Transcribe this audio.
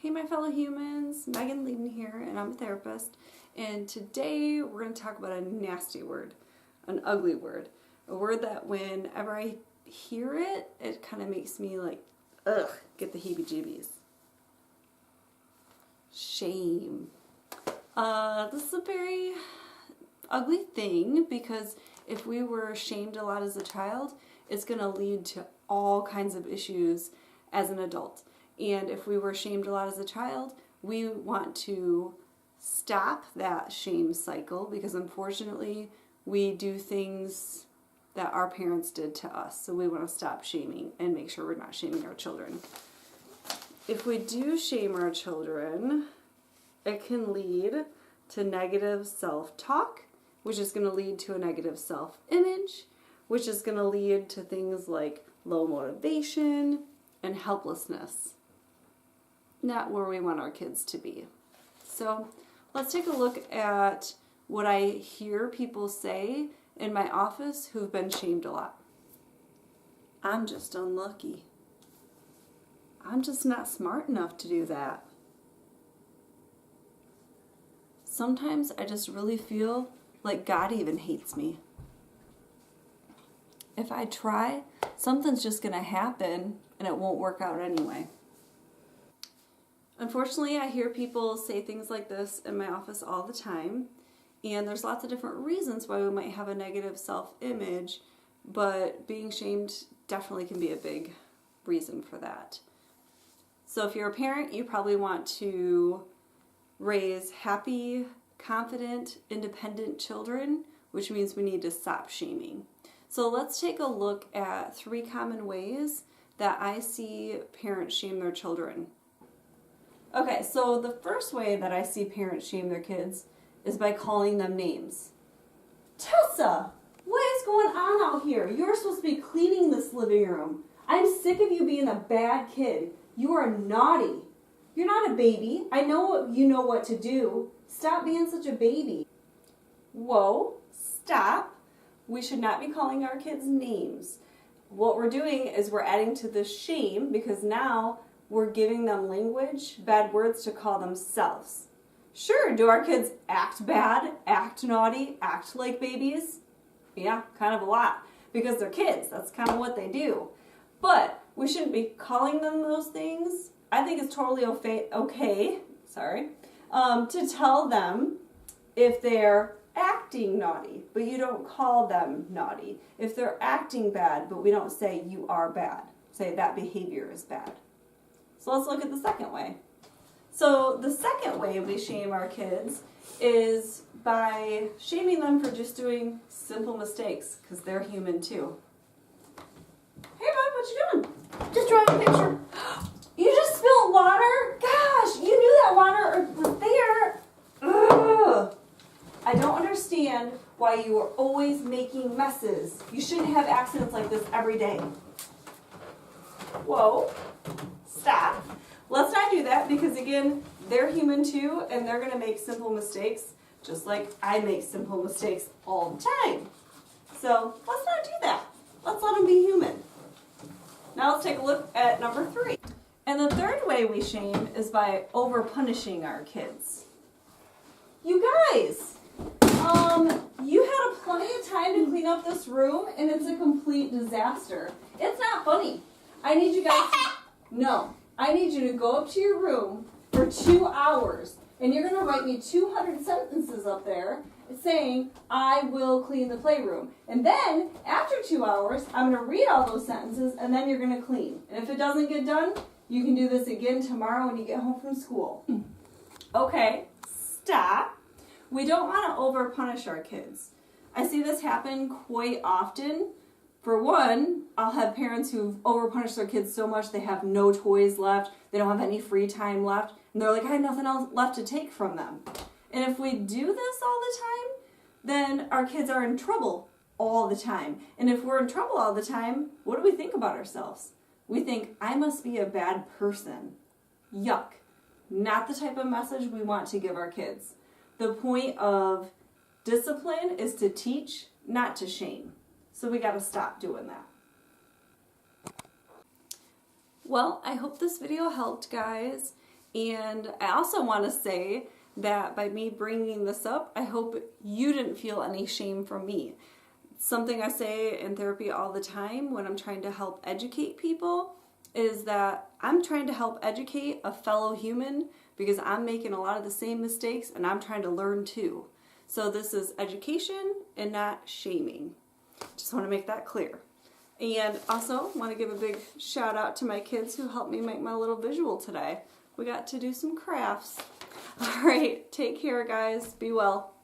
Hey my fellow humans, Megan Leiden here, and I'm a therapist, and today we're going to talk about a nasty word, an ugly word, a word that whenever I hear it, it kind of makes me like, ugh, get the heebie-jeebies. Shame. This is a very ugly thing because if we were shamed a lot as a child, it's going to lead to all kinds of issues as an adult. And if we were shamed a lot as a child, we want to stop that shame cycle because unfortunately we do things that our parents did to us. So we want to stop shaming and make sure we're not shaming our children. If we do shame our children, it can lead to negative self-talk, which is going to lead to a negative self-image, which is going to lead to things like low motivation and helplessness. Not where we want our kids to be. So let's take a look at what I hear people say in my office who've been shamed a lot. I'm just unlucky. I'm just not smart enough to do that. Sometimes I just really feel like God even hates me. If I try, something's just going to happen and it won't work out anyway. Unfortunately, I hear people say things like this in my office all the time, and there's lots of different reasons why we might have a negative self-image, but being shamed definitely can be a big reason for that. So if you're a parent, you probably want to raise happy, confident, independent children, which means we need to stop shaming. So let's take a look at 3 common ways that I see parents shame their children. Okay, so the first way that I see parents shame their kids is by calling them names. Tessa, what is going on out here? You're supposed to be cleaning this living room. I'm sick of you being a bad kid. You are naughty. You're not a baby. I know you know what to do. Stop being such a baby. Whoa, stop. We should not be calling our kids names. What we're doing is we're adding to the shame because now we're giving them language, bad words to call themselves. Sure, do our kids act bad, act naughty, act like babies? Yeah, kind of a lot. Because they're kids, that's kind of what they do. But we shouldn't be calling them those things. I think it's totally okay to tell them if they're acting naughty, but you don't call them naughty. If they're acting bad, but we don't say you are bad. Say that behavior is bad. So let's look at the second way. So the second way we shame our kids is by shaming them for just doing simple mistakes, because they're human too. Hey bud, what you doing? Just drawing a picture. You just spilled water? Gosh, you knew that water was there. Ugh. I don't understand why you are always making messes. You shouldn't have accidents like this every day. Whoa. Stop. Let's not do that because, again, they're human too, and they're going to make simple mistakes just like I make simple mistakes all the time. So let's not do that. Let's let them be human. Now let's take a look at number 3. And the third way we shame is by over-punishing our kids. You guys, you had plenty of time to clean up this room, and it's a complete disaster. It's not funny. I need you guys I need you to go up to your room for 2 hours, and you're going to write me 200 sentences up there saying, I will clean the playroom. And then, after 2 hours, I'm going to read all those sentences, and then you're going to clean. And if it doesn't get done, you can do this again tomorrow when you get home from school. Okay, stop. We don't want to over-punish our kids. I see this happen quite often. For one, I'll have parents who've over-punished their kids so much they have no toys left, they don't have any free time left, and they're like, I have nothing else left to take from them. And if we do this all the time, then our kids are in trouble all the time. And if we're in trouble all the time, what do we think about ourselves? We think, I must be a bad person. Yuck. Not the type of message we want to give our kids. The point of discipline is to teach, not to shame. So we got to stop doing that. Well, I hope this video helped, guys. And I also want to say that by me bringing this up, I hope you didn't feel any shame from me. Something I say in therapy all the time when I'm trying to help educate people is that I'm trying to help educate a fellow human because I'm making a lot of the same mistakes and I'm trying to learn too. So this is education and not shaming. Just want to make that clear. And also want to give a big shout out to my kids who helped me make my little visual today. We got to do some crafts. All right, take care guys. Be well.